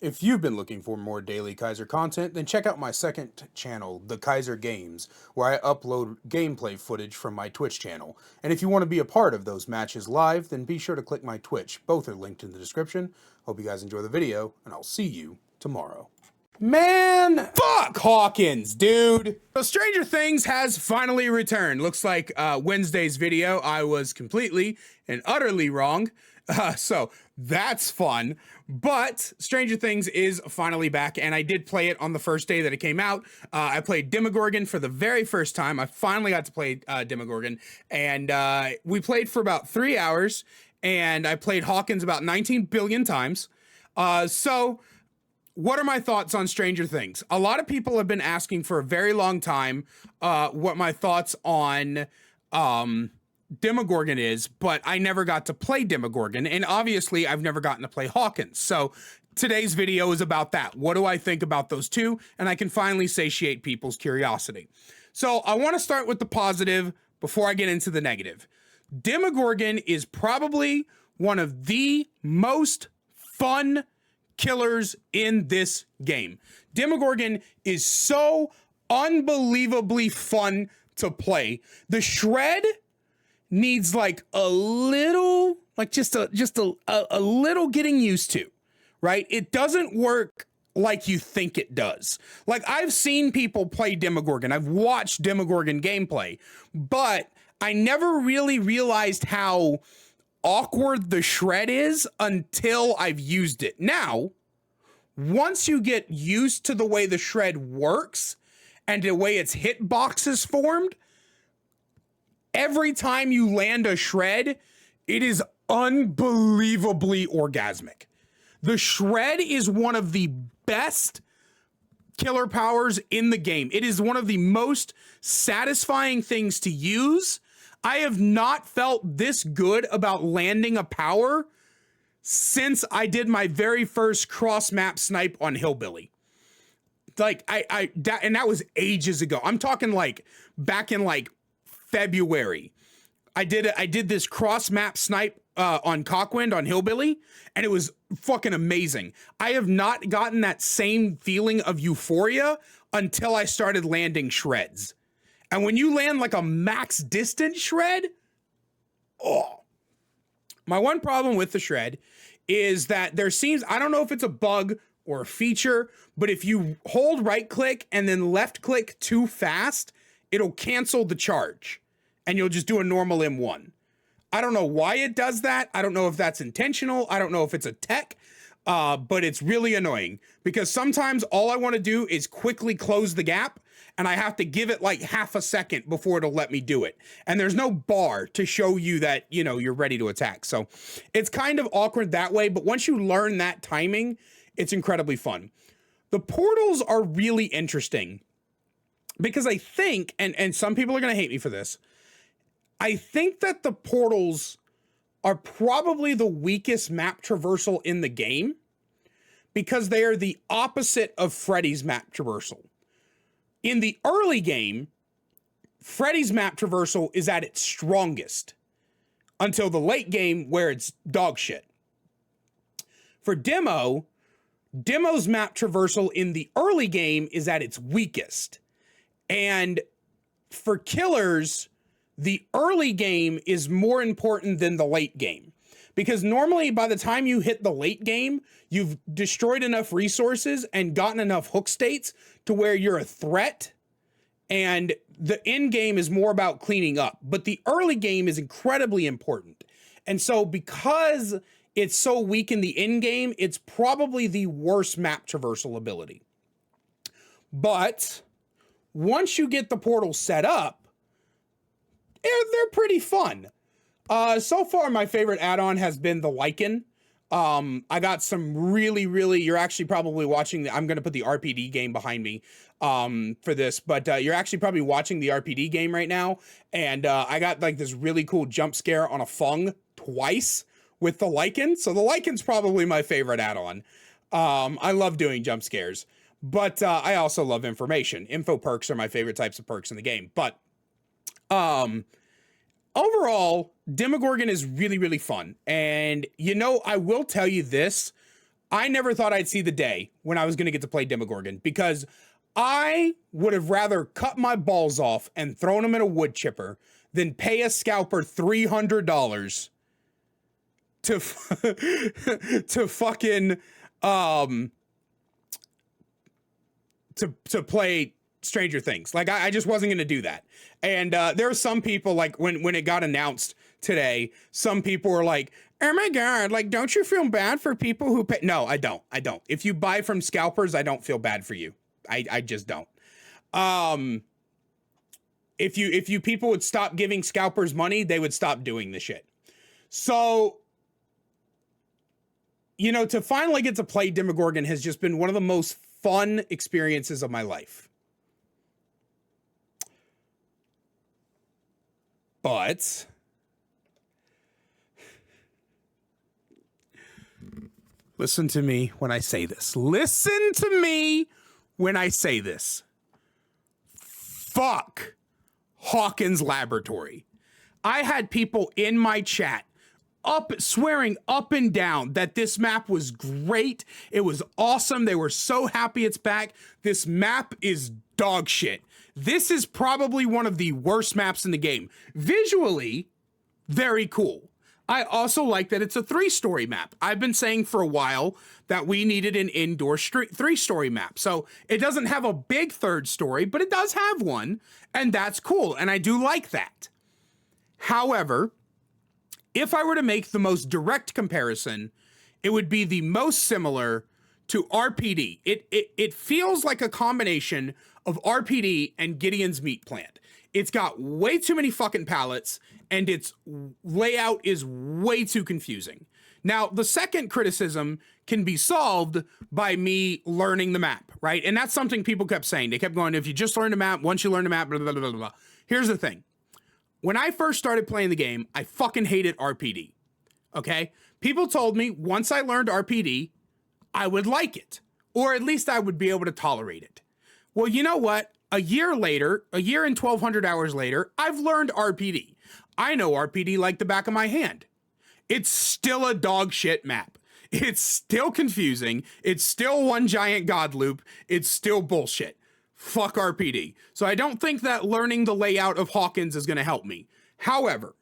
If you've been looking for more daily Kaiser content, then check out my second channel, The Kaiser Games, where I upload gameplay footage from my Twitch channel. And if you want to be a part of those matches live, then be sure to click my Twitch. Both are linked in the description. Hope you guys enjoy the video, and I'll see you tomorrow. Man, fuck Hawkins, dude. So Stranger Things has finally returned. Looks like Wednesday's video, I was completely and utterly wrong. So that's fun. But Stranger Things is finally back, and I did play it on the first day that it came out. I played Demogorgon for the very first time. I finally got to play Demogorgon, and we played for about 3 hours, and I played Hawkins about 19 billion times. So what are my thoughts on Stranger Things? A lot of people have been asking for a very long time what my thoughts on Demogorgon is, but I never got to play Demogorgon, and obviously I've never gotten to play Hawkins. So today's video is about that. What do I think about those two? And I can finally satiate people's curiosity. So I want to start with the positive before I get into the negative. Demogorgon is probably one of the most fun killers in this game. Demogorgon is so unbelievably fun to play. The shred needs like a little, like just a little getting used to, right? It doesn't work like you think it does. Like, I've seen people play Demogorgon. I've watched Demogorgon gameplay, but I never really realized how awkward the shred is until I've used it. Now, once you get used to the way the shred works and the way its hitbox is formed, every time you land a shred, it is unbelievably orgasmic. The shred is one of the best killer powers in the game. It is one of the most satisfying things to use. I have not felt this good about landing a power since I did my very first cross-map snipe on Hillbilly. Like, and that was ages ago. I'm talking like back in like February. I did this cross-map snipe on Cockwind on Hillbilly, and it was fucking amazing. I have not gotten that same feeling of euphoria until I started landing shreds. And when you land like a max distance shred, oh. My one problem with the shred is that there seems, I don't know if it's a bug or a feature, but if you hold right click and then left click too fast, it'll cancel the charge and you'll just do a normal M1. I don't know why it does that. I don't know if that's intentional. I don't know if it's a tech, but it's really annoying because sometimes all I want to do is quickly close the gap and I have to give it like half a second before it'll let me do it. And there's no bar to show you that, you know, you're ready to attack. So it's kind of awkward that way, but once you learn that timing, it's incredibly fun. The portals are really interesting because I think, and some people are going to hate me for this, I think that the portals are probably the weakest map traversal in the game because they are the opposite of Freddy's map traversal. In the early game, Freddy's map traversal is at its strongest until the late game where it's dog shit. For Demo's map traversal in the early game is at its weakest. And for killers, the early game is more important than the late game. Because normally by the time you hit the late game, you've destroyed enough resources and gotten enough hook states to where you're a threat. And the end game is more about cleaning up. But the early game is incredibly important. And so because it's so weak in the end game, it's probably the worst map traversal ability. But once you get the portal set up, they're pretty fun. So far, my favorite add-on has been the Lycan. I got some really, you're actually probably watching, I'm going to put the RPD game behind me for this, but you're actually probably watching the RPD game right now. And I got like this really cool jump scare on a Fung twice with the Lycan. So the Lycan's probably my favorite add-on. I love doing jump scares, but I also love information. Info perks are my favorite types of perks in the game. But overall, Demogorgon is really, fun. And, you know, I will tell you this. I never thought I'd see the day when I was going to get to play Demogorgon, because I would have rather cut my balls off and thrown them in a wood chipper than pay a scalper $300 to to fucking to play Stranger Things. Like, I just wasn't going to do that. And there are some people, like, when it got announced today, some people were like, oh my God, like, don't you feel bad for people who pay? No, I don't. If you buy from scalpers, I don't feel bad for you. I just don't. If you people would stop giving scalpers money, they would stop doing the shit. So, you know, to finally get to play Demogorgon has just been one of the most fun experiences of my life. But listen to me when I say this. Listen to me when I say this. Fuck Hawkins Laboratory. I had people in my chat swearing up and down that this map was great. It was awesome. They were so happy it's back. This map is dog shit. This is probably one of the worst maps in the game. Visually, very cool. I also like that it's a 3-story map. I've been saying for a while that we needed an indoor 3-story map. So it doesn't have a big 3rd story, but it does have one, and that's cool. And I do like that. However, if I were to make the most direct comparison, it would be the most similar to RPD. It feels like a combination of RPD and Gideon's Meat Plant. It's got way too many fucking pallets, and its layout is way too confusing. Now, the second criticism can be solved by me learning the map, right? And that's something people kept saying. They kept going, if you just learn the map, once you learn the map, blah, blah, blah, blah, blah. Here's the thing. When I first started playing the game, I fucking hated RPD, okay? People told me once I learned RPD, I would like it, or at least I would be able to tolerate it. Well, you know what? A year later, a year and 1,200 hours later, I've learned RPD. I know RPD like the back of my hand. It's still a dog shit map. It's still confusing. It's still one giant god loop. It's still bullshit. Fuck RPD. So I don't think that learning the layout of Hawkins is going to help me. However,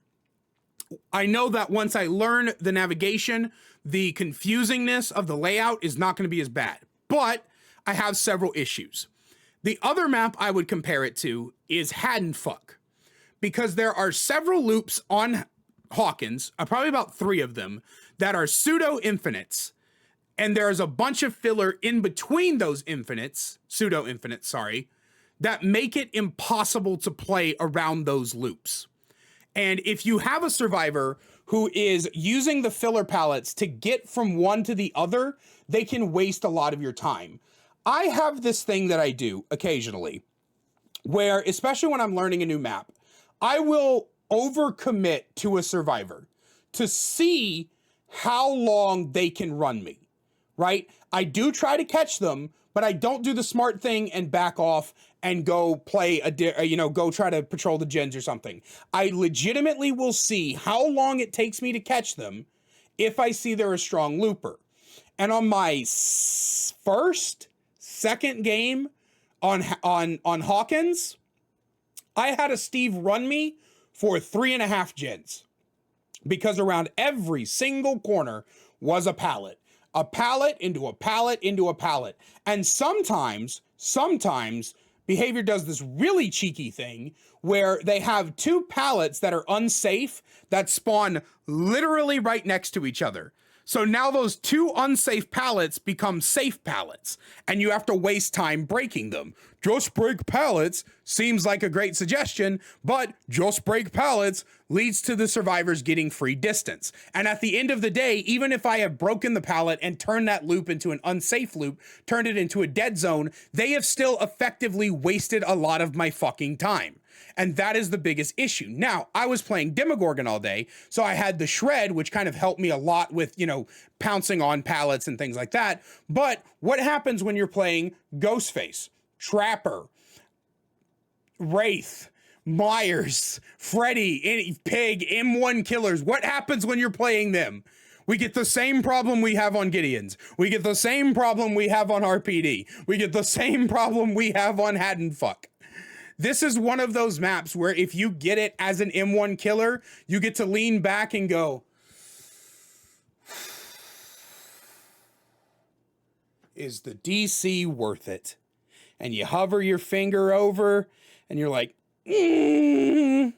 I know that once I learn the navigation, the confusingness of the layout is not going to be as bad. But I have several issues. The other map I would compare it to is Haddonfuck, because there are several loops on Hawkins, probably about 3 of them, that are pseudo-infinites, and there's a bunch of filler in between those pseudo-infinites, that make it impossible to play around those loops. And if you have a survivor who is using the filler pallets to get from one to the other, they can waste a lot of your time. I have this thing that I do occasionally where, especially when I'm learning a new map, I will overcommit to a survivor to see how long they can run me, right? I do try to catch them, but I don't do the smart thing and back off and go play go try to patrol the gens or something. I legitimately will see how long it takes me to catch them if I see they're a strong looper. And on my second game on Hawkins, I had a Steve run me for 3.5 gens because around every single corner was a pallet into a pallet into a pallet. And sometimes Behavior does this really cheeky thing where they have 2 pallets that are unsafe that spawn literally right next to each other. So now those 2 unsafe pallets become safe pallets, and you have to waste time breaking them. Just break pallets seems like a great suggestion, but just break pallets leads to the survivors getting free distance. And at the end of the day, even if I have broken the pallet and turned that loop into an unsafe loop, turned it into a dead zone, they have still effectively wasted a lot of my fucking time. And that is the biggest issue. Now, I was playing Demogorgon all day, so I had the shred, which kind of helped me a lot with, pouncing on pallets and things like that. But what happens when you're playing Ghostface, Trapper, Wraith, Myers, Freddy, Pig, M1 killers? What happens when you're playing them? We get the same problem we have on Gideon's. We get the same problem we have on RPD. We get the same problem we have on Haddonfuck. This is one of those maps where if you get it as an M1 killer, you get to lean back and go, is the DC worth it? And you hover your finger over and you're like, and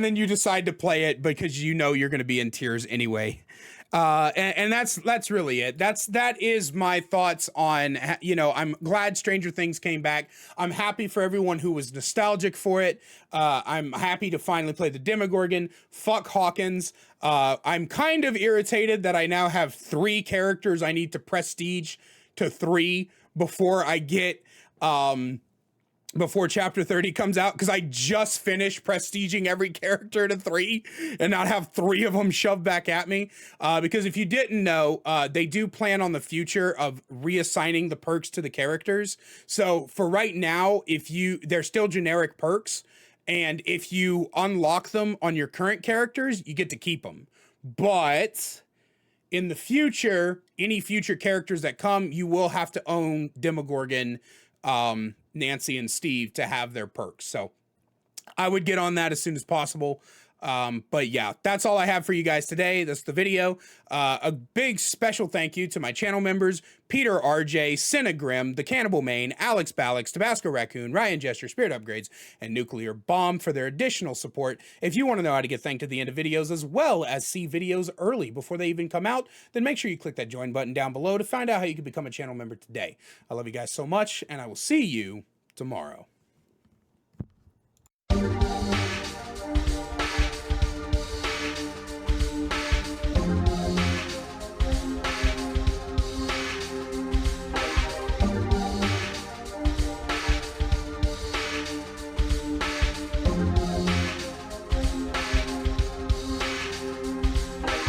then you decide to play it because you know you're going to be in tears anyway. And that's really it. That is my thoughts on, you know, I'm glad Stranger Things came back. I'm happy for everyone who was nostalgic for it. I'm happy to finally play the Demogorgon. Fuck Hawkins. I'm kind of irritated that I now have 3 characters I need to prestige to 3 before I get, before chapter 30 comes out, because I just finished prestiging every character to 3 and not have 3 of them shoved back at me. Because if you didn't know, they do plan on the future of reassigning the perks to the characters. So for right now, they're still generic perks, and if you unlock them on your current characters, you get to keep them. But in the future, any future characters that come, you will have to own Demogorgon, Nancy and Steve to have their perks. So I would get on that as soon as possible. But yeah, that's all I have for you guys today. That's the video. A big special thank you to my channel members, Peter RJ, Cinegrim, The Cannibal Main, Alex Balex, Tabasco Raccoon, Ryan Jester, Spirit Upgrades, and Nuclear Bomb for their additional support. If you want to know how to get thanked at the end of videos, as well as see videos early before they even come out, then make sure you click that join button down below to find out how you can become a channel member today. I love you guys so much, and I will see you tomorrow.